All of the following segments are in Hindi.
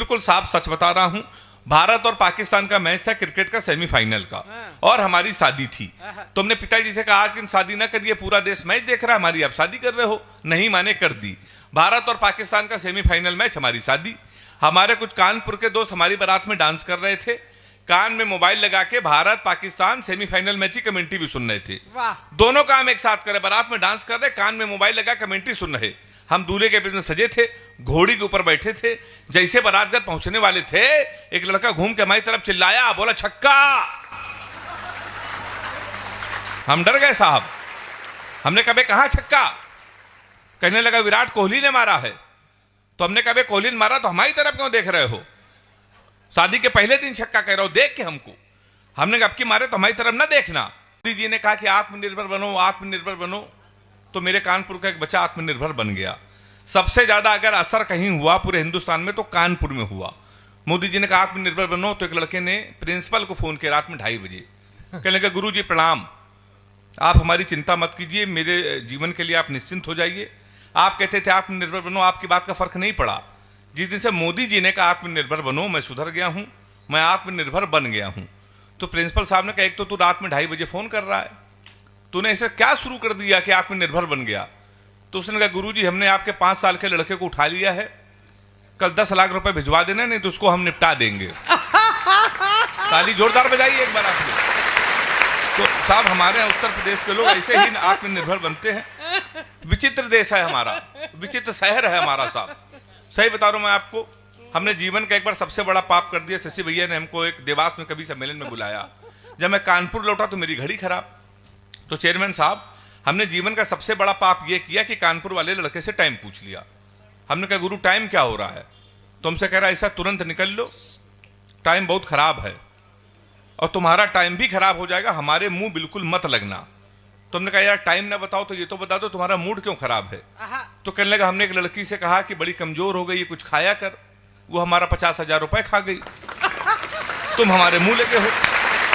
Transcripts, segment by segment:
बिल्कुल साफ सच बता रहा हूं। भारत और पाकिस्तान का मैच था क्रिकेट का सेमीफाइनल का, और हमारी शादी थी। तुमने पिताजी से कहा आज की शादी ना करिए, पूरा देश मैच देख रहा है, हमारी आप शादी कर रहे हो। नहीं माने, कर दी। भारत और पाकिस्तान का सेमीफाइनल मैच, हमारी शादी। हमारे कुछ कानपुर के दोस्त हमारी बारात में डांस कर रहे थे, कान में मोबाइल लगा के भारत पाकिस्तान सेमीफाइनल मैच की कमेंट्री भी सुन रहे थे। दोनों काम एक साथ करे, बारात में डांस कर रहे, कान में मोबाइल लगा कमेंट्री सुन रहे। हम दूल्हे के पेट में सजे थे, घोड़ी के ऊपर बैठे थे। जैसे बारात घर पहुंचने वाले थे, एक लड़का घूम के हमारी तरफ चिल्लाया, बोला छक्का। हम डर गए साहब। हमने कहा कहां छक्का? कहने लगा विराट कोहली ने मारा है। तो हमने कहा कोहली ने मारा तो हमारी तरफ क्यों देख रहे हो? शादी के पहले दिन छक्का कह रहे हो, देख के हमको। हमने कहा अब की मारे तो हमारी तरफ ना देखना। मोदी जी ने कहा कि आत्मनिर्भर बनो, आत्मनिर्भर बनो। तो मेरे कानपुर का एक बच्चा आत्मनिर्भर बन गया। सबसे ज्यादा अगर असर कहीं हुआ पूरे हिंदुस्तान में तो कानपुर में हुआ। मोदी जी ने कहा आत्मनिर्भर बनो, तो एक लड़के ने प्रिंसिपल को फोन किया रात में 2:30 बजे। कहने लगा गुरु जी प्रणाम, आप हमारी चिंता मत कीजिए, मेरे जीवन के लिए आप निश्चिंत हो जाइए। आप कहते थे आत्मनिर्भर बनो, आपकी बात का फर्क नहीं पड़ा। जिस दिन से मोदी जी ने कहा आत्मनिर्भर बनो, मैं सुधर गया हूं, मैं आत्मनिर्भर बन गया हूं। तो प्रिंसिपल साहब ने कहा एक तो तू रात में 2:30 बजे फोन कर रहा है, तूने ऐसा क्या शुरू कर दिया कि आत्मनिर्भर बन गया? तो उसने कहा गुरुजी हमने आपके 5 साल के लड़के को उठा लिया है, कल 10 लाख रुपए भिजवा देना, नहीं तो उसको हम निपटा देंगे। ताली जोरदार बजाइए एक बार आप लोग। तो साहब हमारे उत्तर प्रदेश के लोग ऐसे ही आत्मनिर्भर बनते हैं। विचित्र देश है हमारा, विचित्र शहर है हमारा साहब। सही बता रहा हूं मैं आपको। हमने जीवन का एक बार सबसे बड़ा पाप कर दिया। शशि भैया ने हमको एक देवास में कभी सम्मेलन में बुलाया। जब मैं कानपुर लौटा तो मेरी घड़ी खराब। तो चेयरमैन साहब हमने जीवन का सबसे बड़ा पाप यह किया कि कानपुर वाले लड़के से टाइम पूछ लिया। हमने कहा गुरु टाइम क्या हो रहा है? तो हमसे कह रहा है ऐसा तुरंत निकल लो, टाइम बहुत खराब है और तुम्हारा टाइम भी खराब हो जाएगा, हमारे मुंह बिल्कुल मत लगना। तो हमने कहा यार टाइम ना बताओ तो ये तो बता दो तुम्हारा मूड क्यों खराब है? तो कहने लगा हमने एक लड़की से कहा कि बड़ी कमजोर हो गई है, कुछ खाया कर, वो हमारा 50,000 रुपए खा गई। तुम हमारे मुंह लगे हो,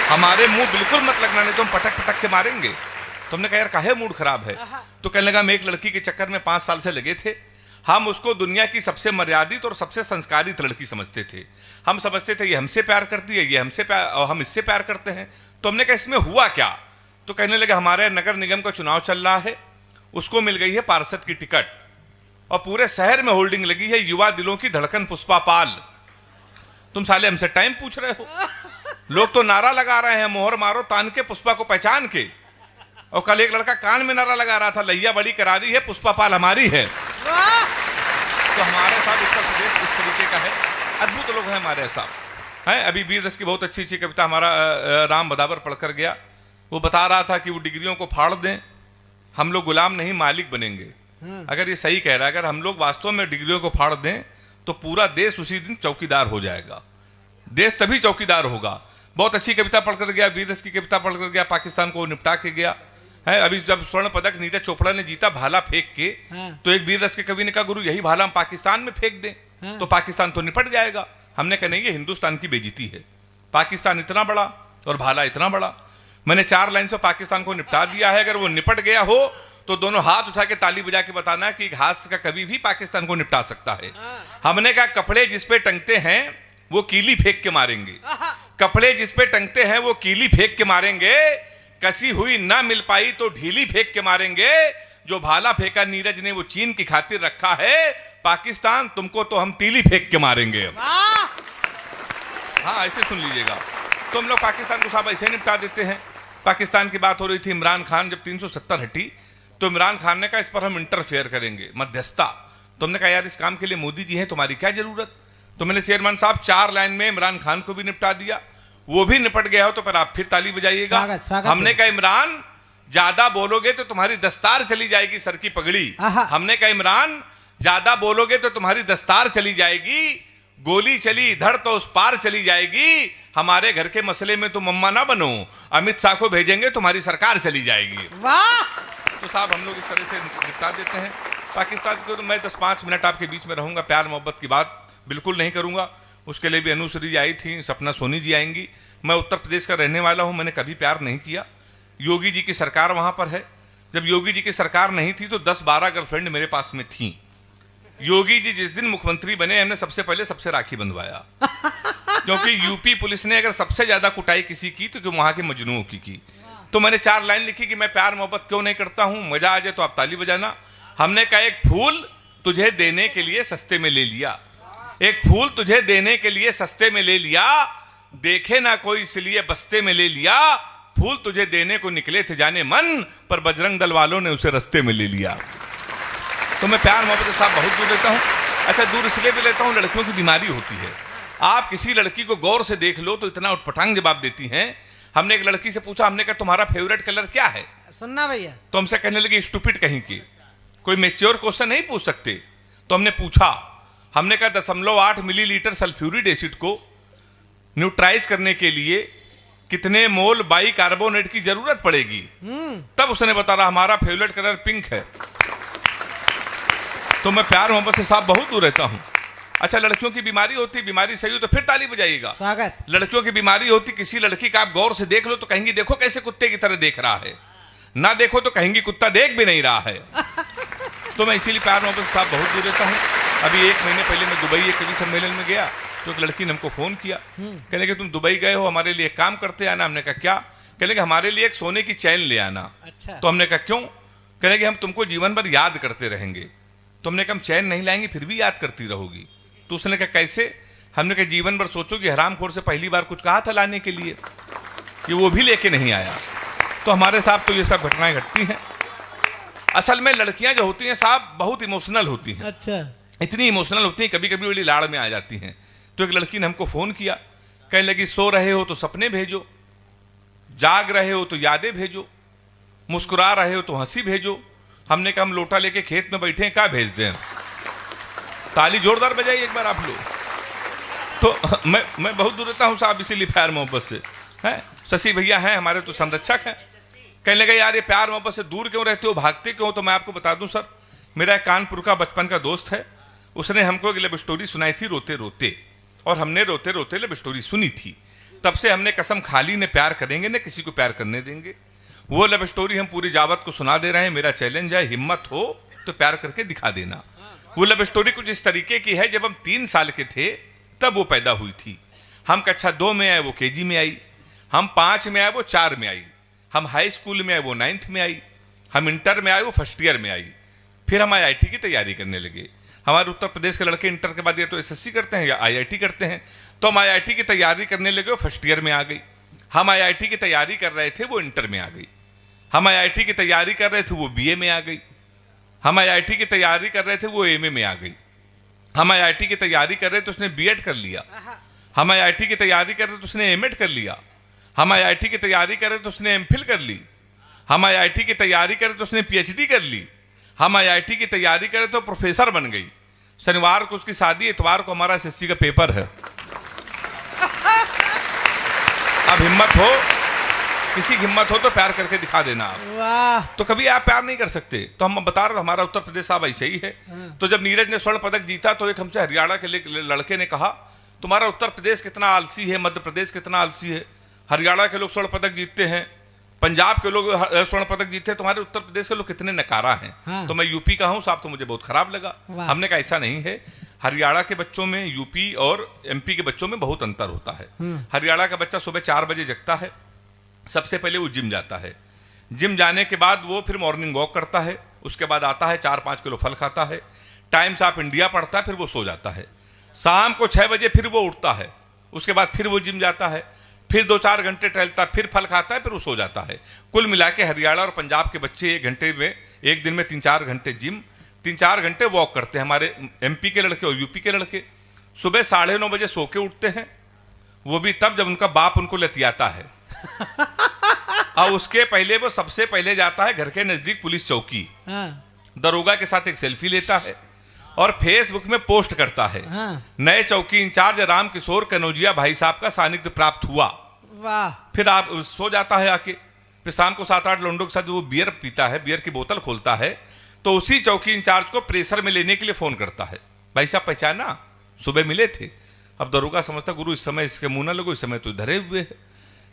हमारे मुंह बिल्कुल मत लगना, नहीं तुम पटक पटक के मारेंगे। तुमने कहा यार काहे मूड खराब है? तो कहने लगा मैं एक लड़की के चक्कर में 5 साल से लगे थे। हम उसको दुनिया की सबसे मर्यादित और सबसे संस्कारित लड़की समझते थे। हम समझते थे ये हमसे प्यार करती है, ये हमसे प्यार, और हम इससे प्यार करते हैं। तो हमने कहा इसमें हुआ क्या? तो कहने लगे हमारे नगर निगम का चुनाव चल रहा है, उसको मिल गई है पार्षद की टिकट और पूरे शहर में होल्डिंग लगी है युवा दिलों की धड़कन पुष्पा पाल। तुम साले हमसे टाइम पूछ रहे हो? लोग तो नारा लगा रहे हैं मोहर मारो तान के पुष्पा को पहचान के। और कल एक लड़का कान में नारा लगा रहा था लैया बड़ी करारी है, पुष्पा पाल हमारी है। तो हमारे साथ उत्तर प्रदेश इस तरीके का है, अद्भुत लोग हैं हमारे साथ हैं। अभी वीर रस की बहुत अच्छी अच्छी कविता हमारा राम बदावर पढ़कर गया। वो बता रहा था कि वो डिग्रियों को फाड़ दें, हम लोग गुलाम नहीं मालिक बनेंगे। अगर ये सही कह रहा है, अगर हम लोग वास्तव में डिग्रियों को फाड़ दें तो पूरा देश उसी दिन चौकीदार हो जाएगा। देश तभी चौकीदार होगा। बहुत अच्छी कविता पढ़कर गया, वीर रस की कविता पढ़कर गया, पाकिस्तान को निपटा के गया है। अभी जब स्वर्ण पदक नीरज चोपड़ा ने जीता भाला फेंक के, तो एक वीर रस के कवि ने कहा गुरु यही भाला हम पाकिस्तान में फेंक दें तो पाकिस्तान तो निपट जाएगा। हमने कहा नहीं, ये हिंदुस्तान की बेइज्जती है। पाकिस्तान इतना बड़ा और भाला इतना बड़ा। मैंने 4 लाइन से पाकिस्तान को निपटा दिया है। अगर वो निपट गया हो तो दोनों हाथ उठा के ताली बजा के बताना कि एक हाथ का कभी भी पाकिस्तान को निपटा सकता है। हमने कहा कपड़े जिस पे टंगते हैं वो कीली फेंक के मारेंगे, कपड़े जिस पे टंगते हैं वो कीली फेंक के मारेंगे, कसी हुई ना मिल पाई तो ढीली फेंक के मारेंगे। जो भाला फेंका नीरज ने वो चीन की खातिर रखा है, पाकिस्तान तुमको तो हम तीली फेंक के मारेंगे। हाँ ऐसे सुन लीजिएगा। तो हम लोग पाकिस्तान को साहब ऐसे निपटा देते हैं। पाकिस्तान की बात हो रही थी, इमरान खान जब 370 हटी तो इमरान खान ने कहा इस पर हम इंटरफेयर करेंगे, मध्यस्थता। तुमने कहा यार इस काम के लिए मोदी जी हैं, तुम्हारी क्या जरूरत? तो मैंने चेयरमैन साहब 4 लाइन में इमरान खान को भी निपटा दिया, वो भी निपट गया हो तो फिर आप फिर ताली बजाइएगा। हमने कहा इमरान ज्यादा बोलोगे तो तुम्हारी दस्तार चली जाएगी, सर की पगड़ी। हमने कहा इमरान ज्यादा बोलोगे तो तुम्हारी दस्तार चली जाएगी, गोली चली इधर तो उस पार चली जाएगी। हमारे घर के मसले में तुम अम्मा ना बनो, अमित शाह को भेजेंगे तुम्हारी सरकार चली जाएगी। वाह! तो साहब हम लोग इस तरह से निपटा देते हैं पाकिस्तान को। तो मैं 10-5 मिनट आपके बीच में रहूंगा, प्यार मोहब्बत की बात बिल्कुल नहीं करूंगा। उसके लिए भी अनुश्री जी आई थी, सपना सोनी जी आएंगी। मैं उत्तर प्रदेश का रहने वाला हूं, मैंने कभी प्यार नहीं किया। योगी जी की सरकार वहां पर है। जब योगी जी की सरकार नहीं थी तो 10-12 गर्लफ्रेंड मेरे पास में थी। योगी जी जिस दिन मुख्यमंत्री बने हमने सबसे पहले सबसे राखी बंधवाया। क्योंकि यूपी पुलिस ने अगर सबसे ज्यादा कुटाई किसी की तो वहां के मजनूओं की। तो मैंने 4 लाइन लिखी कि मैं प्यार मोहब्बत क्यों नहीं करता हूं, मजा आ जाए तो आप ताली बजाना। हमने कहा एक फूल तुझे देने के लिए सस्ते में ले लिया, एक फूल तुझे देने के लिए सस्ते में ले लिया, देखे ना कोई इसलिए बस्ते में ले लिया, फूल तुझे देने को निकले थे जाने मन, पर बजरंग दल वालों ने उसे रस्ते में ले लिया। तो मैं प्यार मोहब्बत साहब बहुत दूर लेता हूं। अच्छा, दूर इसलिए भी लेता हूं, लड़कियों की बीमारी होती है। आप किसी लड़की को गौर से देख लो तो इतना उटपटांग जवाब देती हैं। हमने एक लड़की से पूछा, हमने कहा तुम्हारा फेवरेट कलर क्या है? सुनना भैया, तो हमसे कहने लगी स्टूपिड कहीं की, कोई मैच्योर क्वेश्चन नहीं पूछ सकते। तो हमने पूछा, हमने कहा 0.8 मिलीलीटर सल्फ्यूरिक एसिड को न्यूट्राइज करने के लिए कितने मोल बाइकार्बोनेट की जरूरत पड़ेगी? तब उसने बता रहा हमारा फेवरेट कलर पिंक है। तो मैं प्यार मोहब्बत से साहब बहुत दूर रहता हूं। अच्छा, लड़कियों की बीमारी होती, बीमारी सही हो तो फिर ताली बजाइएगा। स्वागत। लड़कियों की बीमारी होती, किसी लड़की का आप गौर से देख लो तो कहेंगी देखो कैसे कुत्ते की तरह देख रहा है, ना देखो तो कहेंगी कुत्ता देख भी नहीं रहा है। तो मैं इसीलिए प्यार मोहब्बत से साहब बहुत दूर रहता हूं। अभी 1 महीने पहले मैं दुबई एक कवि सम्मेलन में गया तो एक लड़की ने हमको फोन किया, कहने कि तुम दुबई गए हो, हमारे लिए काम करते आना। हमने कहा क्या? कहने कि हमारे लिए एक सोने की चैन ले आना। अच्छा। तो हमने कहा क्यों? कहने कि हम तुमको जीवन भर याद करते रहेंगे। तो हमने कहा हम चैन नहीं लाएंगे फिर भी याद करती रहोगी। तो उसने कहा कैसे? हमने कहा जीवन भर सोचो कि हरामखोर से पहली बार कुछ कहा था लाने के लिए, कि वो भी लेके नहीं आया। तो हमारे साथ तो ये सब घटनाएं घटती हैं। असल में लड़कियां जो होती हैं साहब बहुत इमोशनल होती हैं। अच्छा। इतनी इमोशनल होती हैं, कभी कभी बड़ी लाड़ में आ जाती हैं। तो एक लड़की ने हमको फोन किया, कहने लगी सो रहे हो तो सपने भेजो, जाग रहे हो तो यादें भेजो, मुस्कुरा रहे हो तो हंसी भेजो। हमने कहा हम लोटा लेके खेत में बैठे हैं, क्या भेज दें? ताली जोरदार बजाइए एक बार आप लोग। तो मैं बहुत दूर रहता हूं साहब इसीलिए प्यार मोहब्बत से। हैं शशि भैया हैं हमारे तो संरक्षक हैं। कहने लगे यार ये प्यार मोहब्बत से दूर क्यों रहते हो, भागते क्यों? तो मैं आपको बता दूं सर, मेरा एक कानपुर का बचपन का दोस्त है, उसने हमको एक लव स्टोरी सुनाई थी रोते रोते, और हमने रोते रोते लव स्टोरी सुनी थी। तब से हमने कसम खा ली न प्यार करेंगे न किसी को प्यार करने देंगे। वो लव स्टोरी हम पूरी जावत को सुना दे रहे हैं। मेरा चैलेंज है, हिम्मत हो तो प्यार करके दिखा देना। वो लव स्टोरी कुछ इस तरीके की है, जब हम 3 साल के थे तब वो पैदा हुई थी। हम कक्षा 2 में आए, वो KG में आई। हम 5 में आए, वो 4 में आई। हम हाई स्कूल में आए, वो 9th में आई। हम इंटर में आए, वो 1st ईयर में आई। फिर हम IIT की तैयारी करने लगे। हमारे उत्तर प्रदेश के लड़के इंटर के बाद या तो SSC करते हैं या IIT करते हैं। तो हम IIT की तैयारी करने लगे, वो 1st ईयर में आ गई। हम IIT की तैयारी कर रहे थे, वो इंटर में आ गई। हम IIT की तैयारी कर रहे थे, वो BA में आ गई। हम IIT की तैयारी कर रहे थे, वो MA में आ गई। हम IIT की तैयारी कर रहे थे, उसने B.Ed कर लिया। हम IIT की तैयारी कर रहे थे, उसने M.Ed कर लिया। हम IIT की तैयारी कर रहे थे, उसने MPhil कर ली। हम IIT की तैयारी कर रहे थे, उसने PhD कर ली। हम IIT की तैयारी कर रहे थे, प्रोफेसर बन गई। शनिवार को उसकी शादी, इतवार को हमारा SSC का पेपर है। अब हिम्मत हो, किसी की हिम्मत हो तो प्यार करके दिखा देना आप। वाह। तो कभी आप प्यार नहीं कर सकते। तो हम बता रहे हमारा उत्तर प्रदेश साहब ऐसे ही है। तो जब नीरज ने स्वर्ण पदक जीता तो एक हमसे हरियाणा के लड़के ने कहा तुम्हारा उत्तर प्रदेश कितना आलसी है, मध्य प्रदेश कितना आलसी है। हरियाणा के लोग स्वर्ण पदक जीतते हैं, पंजाब के लोग स्वर्ण पदक जीतते हैं, तुम्हारे उत्तर प्रदेश के लोग कितने नकारा हैं। हाँ। तो मैं यूपी का हूं साहब, तो मुझे बहुत खराब लगा। हमने कहा ऐसा नहीं है, हरियाणा के बच्चों में यूपी और MP के बच्चों में बहुत अंतर होता है। हरियाणा का बच्चा सुबह 4 बजे जगता है, सबसे पहले वो जिम जाता है। जिम जाने के बाद वो फिर मॉर्निंग वॉक करता है, उसके बाद आता है 4-5 किलो फल खाता है, टाइम्स ऑफ इंडिया पढ़ता है, फिर वो सो जाता है। शाम को 6 बजे फिर वो उठता है, उसके बाद फिर वो जिम जाता है, फिर 2-4 घंटे टहलता है, फिर फल खाता है, फिर वो सो जाता है। कुल मिला के हरियाणा और पंजाब के बच्चे एक दिन में 3-4 घंटे जिम, 3-4 घंटे वॉक करते हैं। हमारे MP के लड़के और UP के लड़के सुबह 9:30 बजे सो के उठते हैं, वो भी तब जब उनका बाप उनको लतियाता है। और उसके पहले वो सबसे पहले जाता है घर के नजदीक पुलिस चौकी, दरोगा के साथ एक सेल्फी लेता है और फेसबुक में पोस्ट करता है। नए चौकी इंचार्ज राम किशोर कनौजिया भाई साहब का सानिध्य प्राप्त हुआ। वाह। फिर आप सो जाता है आके, फिर शाम को 7-8 लोंडों के साथ वो बियर पीता है, बियर की बोतल खोलता है, तो उसी चौकी इंचार्ज को प्रेशर में लेने के लिए फोन करता है। भाई साहब पहचाना, सुबह मिले थे। अब दरोगा समझता गुरु इस समय इसके मुंह न लगो, इस समय तो धरे हुए है।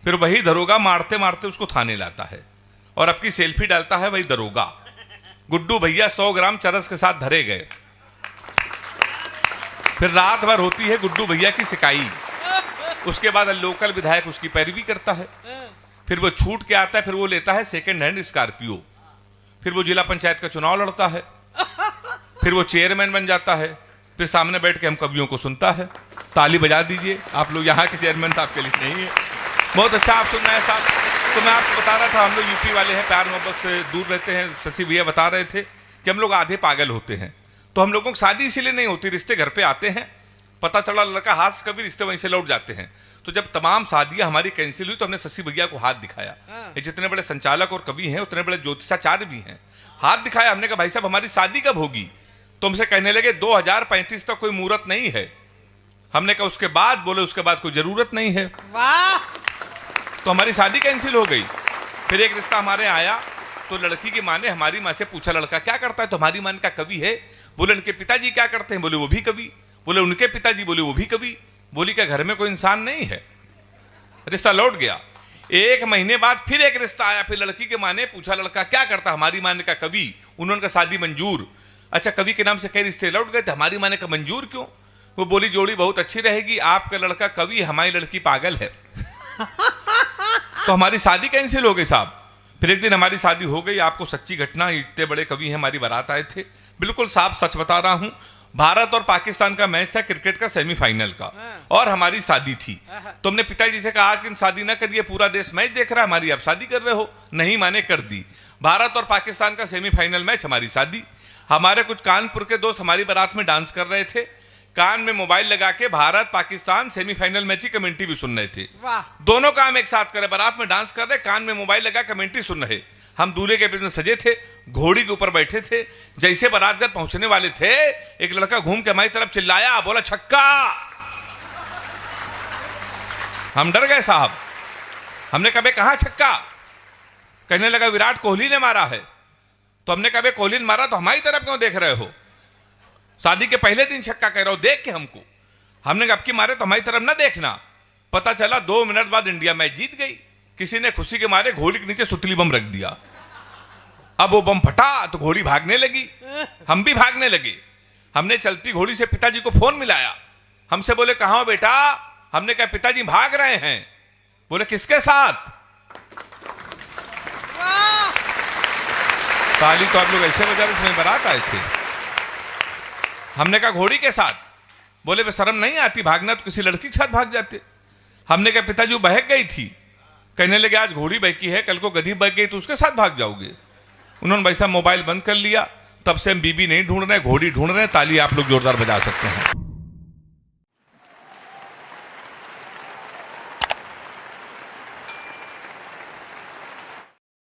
फिर वही दरोगा मारते मारते उसको थाने लाता है और अपनी सेल्फी डालता है वही दरोगा। गुड्डू भैया 100 ग्राम चरस के साथ धरे गए। फिर रात भर होती है गुड्डू भैया की सिकाई। उसके बाद लोकल विधायक उसकी पैरवी करता है। फिर वो छूट के आता है, फिर वो लेता है सेकंड हैंड स्कॉर्पियो। फिर वो जिला पंचायत का चुनाव लड़ता है, फिर वो चेयरमैन बन जाता है। फिर सामने बैठ के हम कवियों को सुनता है। ताली बजा दीजिए आप लोग, यहाँ के चेयरमैन साहब के लिए नहीं है। बहुत अच्छा आप सुन रहे हैं साहब। तो मैं आपको बता रहा था, हम लोग यूपी वाले हैं, प्यार मोहब्बत से दूर रहते हैं। शशि भैया बता रहे थे कि हम लोग आधे पागल होते हैं। तो हम लोगों की शादी इसीलिए नहीं होती, रिश्ते घर पे आते हैं, पता चला लड़का हाथ से, कभी रिश्ते वहीं से लौट जाते हैं। तो जब तमाम शादियां हमारी कैंसिल हुई तो हमने शशि भैया को हाथ दिखाया। ये जितने बड़े संचालक और कवि हैं उतने बड़े ज्योतिषाचार्य भी हैं। हाथ दिखाया, हमने कहा भाई साहब हमारी शादी कब होगी? तो हमसे कहने लगे 2035 तक कोई मुहूर्त नहीं है। हमने कहा उसके बाद? बोले उसके बाद कोई जरूरत नहीं है। वाह! तो हमारी शादी कैंसिल हो गई। फिर एक रिश्ता हमारे आया तो लड़की की माँ ने हमारी माँ से पूछा लड़का क्या करता है? तो हमारी माँ का कवि है। बोले उनके पिताजी क्या करते हैं? बोले वो भी कवि। बोले उनके पिताजी? बोले वो भी कवि। बोली क्या घर में कोई इंसान नहीं है? रिश्ता लौट गया। एक महीने बाद फिर एक रिश्ता आया। फिर लड़की के माँ ने पूछा लड़का क्या करता? हमारी माँ ने कहा कवि। उन्होंने कहा शादी मंजूर। अच्छा, कवि के नाम से कई रिश्ते लौट गए थे। हमारी माँ ने कहा मंजूर क्यों? वो बोली जोड़ी बहुत अच्छी रहेगी, आपका लड़का कवि, हमारी लड़की पागल है। तो हमारी शादी कैंसिल हो गई साहब। फिर एक दिन हमारी शादी हो गई। आपको सच्ची घटना, इतने बड़े कवि हैं, हमारी बारात आए थे। बिल्कुल साफ सच बता रहा हूं, भारत और पाकिस्तान का मैच था क्रिकेट का सेमीफाइनल का, और हमारी शादी थी। तो हमने पिताजी से कहा आज की शादी ना करिए, पूरा देश मैच देख रहा है, हमारी आप शादी कर रहे हो। नहीं माने, कर दी। भारत और पाकिस्तान का सेमीफाइनल मैच, हमारी शादी। हमारे कुछ कानपुर के दोस्त हमारी बारात में डांस कर रहे थे, कान में मोबाइल लगा के भारत पाकिस्तान सेमीफाइनल मैच की कमेंट्री भी सुन रहे थे। दोनों काम एक साथ करे, बारात में डांस कर रहे, कान में मोबाइल लगा कमेंट्री सुन रहे। हम दूल्हे के में सजे थे, घोड़ी के ऊपर बैठे थे। जैसे बारातगर पहुंचने वाले थे, एक लड़का घूम के हमारी तरफ चिल्लाया, बोला छक्का। हम डर गए साहब। हमने कहा कहां छक्का? कहने लगा विराट कोहली ने मारा है। तो हमने कहा कोहली ने मारा तो हमारी तरफ क्यों देख रहे हो? शादी के पहले दिन छक्का कह रहा हो देख के हमको। हमने कहा अब की मारे तो हमारी तरफ ना देखना। पता चला 2 मिनट बाद इंडिया मैच जीत गई। किसी ने खुशी के मारे घोड़ी के नीचे सुतली बम रख दिया। अब वो बम फटा तो घोड़ी भागने लगी, हम भी भागने लगे। हमने चलती घोड़ी से पिताजी को फोन मिलाया। हमसे बोले कहां हो बेटा? हमने कहा पिताजी भाग रहे हैं। बोले किसके साथ? ताली तो आप लोग ऐसे बजा रहे इसमें बारात आए थे। हमने कहा घोड़ी के साथ। बोले बे शर्म नहीं आती, भागना तो किसी लड़की के साथ भाग जाते। हमने कहा पिताजी वो बहक गई थी। कहने लगे आज घोड़ी बहकी है, कल को गधी बहक गई तो उसके साथ भाग जाओगे। उन्होंने भाई साहब मोबाइल बंद कर लिया। तब से हम बीबी नहीं ढूंढ रहे, घोड़ी ढूंढ रहे हैं। ताली आप लोग जोरदार बजा सकते हैं।